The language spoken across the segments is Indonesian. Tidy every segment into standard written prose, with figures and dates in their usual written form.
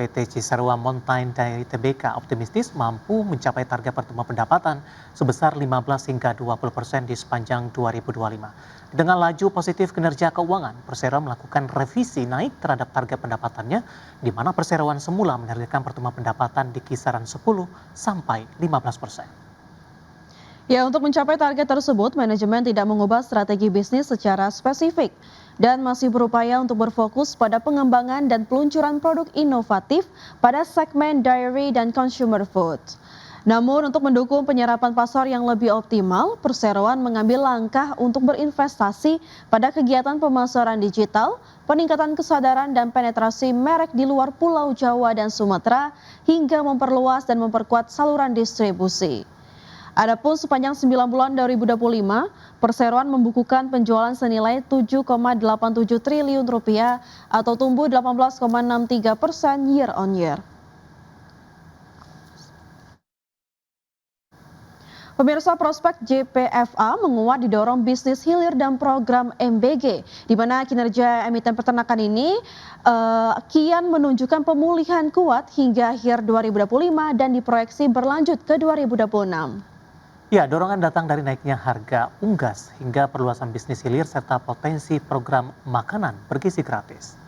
PT Cisarua Mountain dari TBK optimistis mampu mencapai target pertumbuhan pendapatan sebesar 15 hingga 20% di sepanjang 2025. Dengan laju positif kinerja keuangan, Persero melakukan revisi naik terhadap target pendapatannya, di mana perseroan semula menargetkan pertumbuhan pendapatan di kisaran 10 sampai 15%. Ya, untuk mencapai target tersebut, manajemen tidak mengubah strategi bisnis secara spesifik dan masih berupaya untuk berfokus pada pengembangan dan peluncuran produk inovatif pada segmen dairy dan consumer food. Namun, untuk mendukung penyerapan pasar yang lebih optimal, perseroan mengambil langkah untuk berinvestasi pada kegiatan pemasaran digital, peningkatan kesadaran dan penetrasi merek di luar Pulau Jawa dan Sumatera, hingga memperluas dan memperkuat saluran distribusi. Adapun sepanjang 9 bulan 2025, perseroan membukukan penjualan senilai 7,87 triliun rupiah atau tumbuh 18,63% year on year. Pemirsa, prospek JPFA menguat didorong bisnis hilir dan program MBG, di mana kinerja emiten peternakan ini kian menunjukkan pemulihan kuat hingga akhir 2025 dan diproyeksi berlanjut ke 2026. Ya, dorongan datang dari naiknya harga unggas hingga perluasan bisnis hilir serta potensi program makanan bergizi gratis.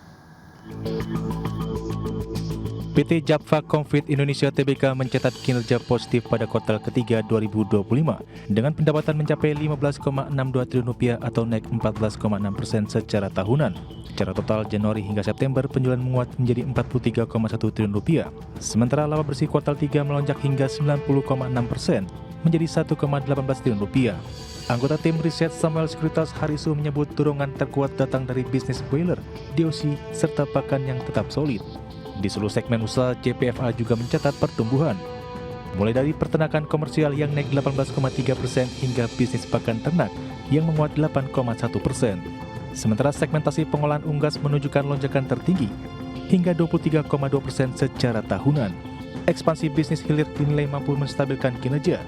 PT Japfa Confeed Indonesia Tbk mencatat kinerja positif pada kuartal ketiga 2025 dengan pendapatan mencapai 15,62 triliun rupiah atau naik 14,6% secara tahunan. Secara total Januari hingga September penjualan menguat menjadi 43,1 triliun rupiah. Sementara laba bersih kuartal 3 melonjak hingga 90,6% menjadi 1,18 triliun rupiah. Anggota tim riset Samuel Sekuritas Harisu menyebut dorongan terkuat datang dari bisnis boiler, DOC, serta pakan yang tetap solid. Di seluruh segmen usaha, JPFA juga mencatat pertumbuhan, mulai dari peternakan komersial yang naik 18,3% hingga bisnis pakan ternak yang menguat 8,1%. Sementara segmentasi pengolahan unggas menunjukkan lonjakan tertinggi hingga 23,2% secara tahunan. Ekspansi bisnis hilir dinilai mampu menstabilkan kinerja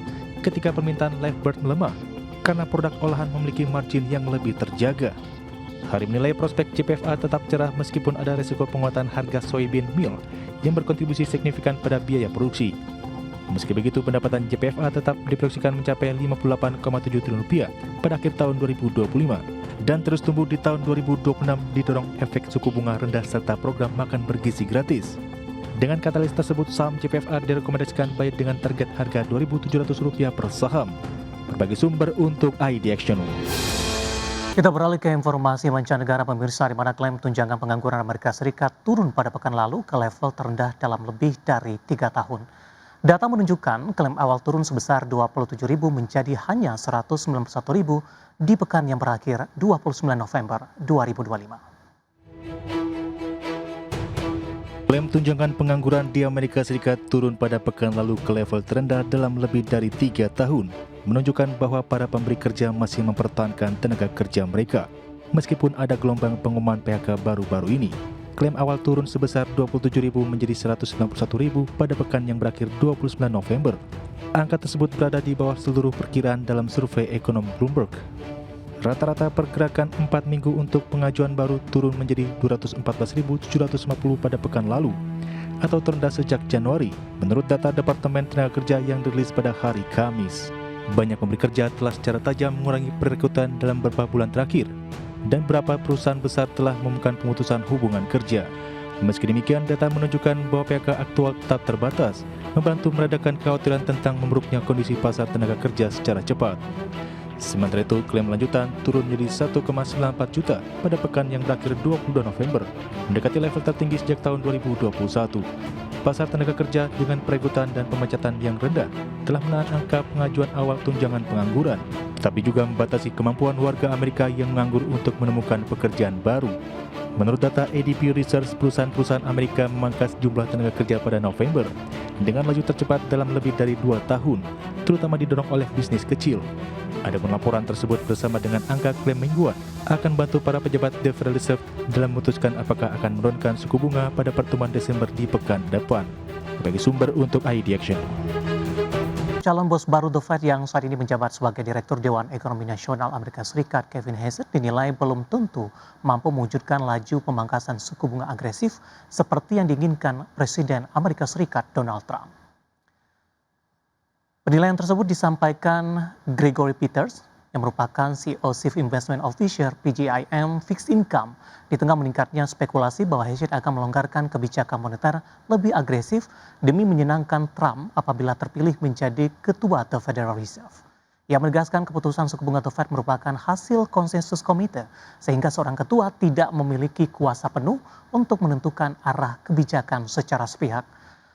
ketika permintaan live bird melemah karena produk olahan memiliki margin yang lebih terjaga. Hari menilai prospek JPFA tetap cerah meskipun ada risiko penguatan harga soybean meal yang berkontribusi signifikan pada biaya produksi. Meski begitu, pendapatan JPFA tetap diproyeksikan mencapai 58,7 triliun rupiah pada akhir tahun 2025 dan terus tumbuh di tahun 2026 didorong efek suku bunga rendah serta program makan bergizi gratis. Dengan katalis tersebut, saham JPFA direkomendasikan buy dengan target harga Rp2.700 per saham. Berbagai sumber untuk ID Action. Kita beralih ke informasi mancanegara, pemirsa, di mana klaim tunjangan pengangguran Amerika Serikat turun pada pekan lalu ke level terendah dalam lebih dari 3 tahun. Data menunjukkan klaim awal turun sebesar 27.000 menjadi hanya 191.000 di pekan yang berakhir 29 November 2025. Klaim tunjangan pengangguran di Amerika Serikat turun pada pekan lalu ke level terendah dalam lebih dari 3 tahun, menunjukkan bahwa para pemberi kerja masih mempertahankan tenaga kerja mereka. Meskipun ada gelombang pengumuman PHK baru-baru ini, klaim awal turun sebesar 27.000 menjadi 191.000 pada pekan yang berakhir 29 November. Angka tersebut berada di bawah seluruh perkiraan dalam survei ekonom Bloomberg. Rata-rata pergerakan 4 minggu untuk pengajuan baru turun menjadi 214.750 pada pekan lalu, atau terendah sejak Januari, menurut data Departemen Tenaga Kerja yang dirilis pada hari Kamis. Banyak pemberi kerja telah secara tajam mengurangi perekrutan dalam beberapa bulan terakhir, dan beberapa perusahaan besar telah mengumumkan pemutusan hubungan kerja. Meski demikian, data menunjukkan bahwa PHK aktual tetap terbatas, membantu meredakan kekhawatiran tentang memburuknya kondisi pasar tenaga kerja secara cepat. Sementara itu, klaim lanjutan turun menjadi 1,94 juta pada pekan yang berakhir 22 November, mendekati level tertinggi sejak tahun 2021. Pasar tenaga kerja dengan perekrutan dan pemecatan yang rendah telah menahan angka pengajuan awal tunjangan pengangguran, tetapi juga membatasi kemampuan warga Amerika yang menganggur untuk menemukan pekerjaan baru. Menurut data ADP Research, perusahaan-perusahaan Amerika memangkas jumlah tenaga kerja pada November dengan laju tercepat dalam lebih dari 2 tahun, terutama didorong oleh bisnis kecil. Adapun laporan tersebut bersama dengan angka klaim mingguan akan bantu para pejabat The Federal Reserve dalam memutuskan apakah akan menurunkan suku bunga pada pertemuan Desember di pekan depan. Bagi sumber untuk ID Action. calon bos baru The Fed yang saat ini menjabat sebagai Direktur Dewan Ekonomi Nasional Amerika Serikat Kevin Hassett dinilai belum tentu mampu mewujudkan laju pemangkasan suku bunga agresif seperti yang diinginkan Presiden Amerika Serikat Donald Trump. Penilaian tersebut disampaikan Gregory Peters yang merupakan CEO Chief Investment Officer PGIM Fixed Income di tengah meningkatnya spekulasi bahwa Hassett akan melonggarkan kebijakan moneter lebih agresif demi menyenangkan Trump apabila terpilih menjadi ketua The Federal Reserve. Ia menegaskan keputusan suku bunga The Fed merupakan hasil konsensus komite sehingga seorang ketua tidak memiliki kuasa penuh untuk menentukan arah kebijakan secara sepihak.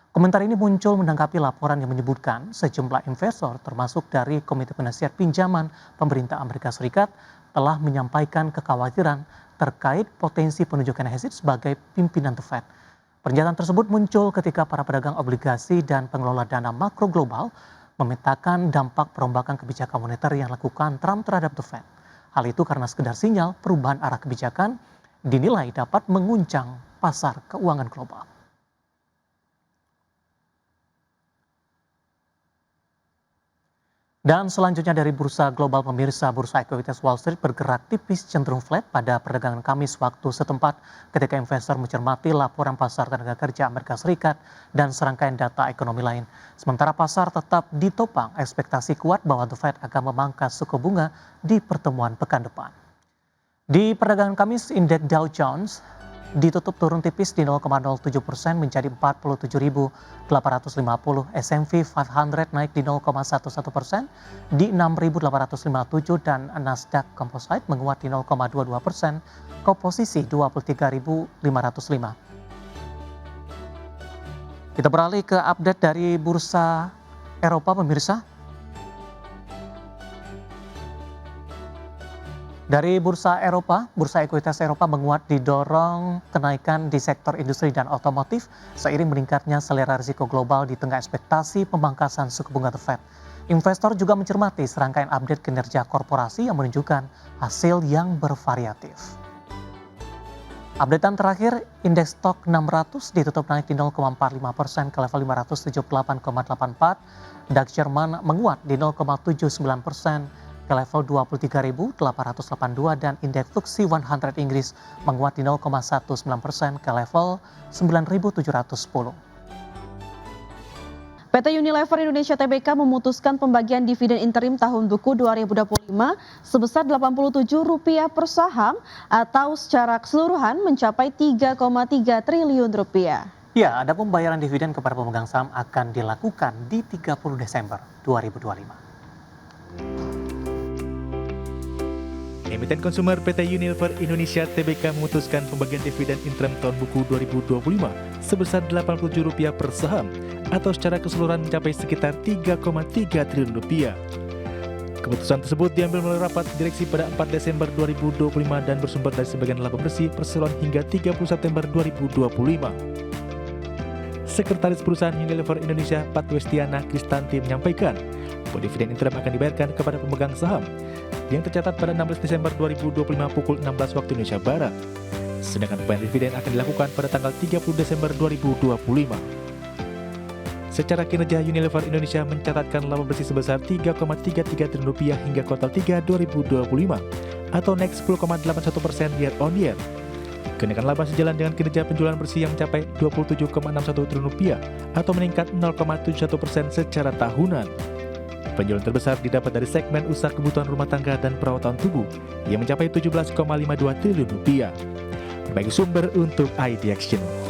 Komentar ini muncul menanggapi laporan yang menyebutkan sejumlah investor termasuk dari Komite Penasihat Pinjaman Pemerintah Amerika Serikat telah menyampaikan kekhawatiran terkait potensi penunjukan Hassett sebagai pimpinan The Fed. Pernyataan tersebut muncul ketika para pedagang obligasi dan pengelola dana makro global memetakan dampak perombakan kebijakan moneter yang dilakukan Trump terhadap The Fed. Hal itu karena sekedar sinyal perubahan arah kebijakan dinilai dapat menguncang pasar keuangan global. Dan selanjutnya dari bursa global pemirsa, bursa ekuitas Wall Street bergerak tipis cenderung flat pada perdagangan Kamis waktu setempat ketika investor mencermati laporan pasar tenaga kerja Amerika Serikat dan serangkaian data ekonomi lain. Sementara pasar tetap ditopang ekspektasi kuat bahwa The Fed akan memangkas suku bunga di pertemuan pekan depan. Di perdagangan Kamis, indeks Dow Jones ditutup turun tipis di 0,07% menjadi 47.850. S&P 500 naik di 0,11% di 6.857 dan Nasdaq Composite menguat di 0,22% ke posisi 23.505. Kita beralih ke update dari bursa Eropa pemirsa. Dari bursa Eropa, bursa ekuitas Eropa menguat didorong kenaikan di sektor industri dan otomotif seiring meningkatnya selera risiko global di tengah ekspektasi pemangkasan suku bunga The Fed. Investor juga mencermati serangkaian update kinerja korporasi yang menunjukkan hasil yang bervariatif. Updatean terakhir, indeks stok 600 ditutup naik di 0,45% ke level 578,84. DAX Jerman menguat di 0,79% ke level 23.882 dan indeks FTSE 100 Inggris menguat di 0,19% ke level 9.710. PT Unilever Indonesia Tbk memutuskan pembagian dividen interim tahun buku 2025 sebesar Rp87 per saham atau secara keseluruhan mencapai Rp3,3 triliun. Ya, ada pembayaran dividen kepada pemegang saham akan dilakukan di 30 Desember 2025. Emiten konsumer PT Unilever Indonesia Tbk memutuskan pembagian dividen interim tahun buku 2025 sebesar Rp87 per saham atau secara keseluruhan mencapai sekitar Rp3,3 triliun. Keputusan tersebut diambil melalui rapat direksi pada 4 Desember 2025 dan bersumber dari sebagian laba bersih perseroan hingga 30 September 2025. Sekretaris Perusahaan Unilever Indonesia Pat Westiana Kristanti menyampaikan bahwa dividen interim akan dibayarkan kepada pemegang saham yang tercatat pada 16 Desember 2025 pukul 16 waktu Indonesia Barat. Sedangkan pembayaran dividen akan dilakukan pada tanggal 30 Desember 2025. Secara kinerja, Unilever Indonesia mencatatkan laba bersih sebesar Rp3,33 triliun hingga kuartal 3 2025 atau naik 10,81% year on year. Kenaikan laba sejalan dengan kinerja penjualan bersih yang mencapai Rp27,61 triliun atau meningkat 0,71% secara tahunan. Penjualan terbesar didapat dari segmen usaha kebutuhan rumah tangga dan perawatan tubuh yang mencapai Rp17,52 triliun. Bagi sumber untuk ID Action.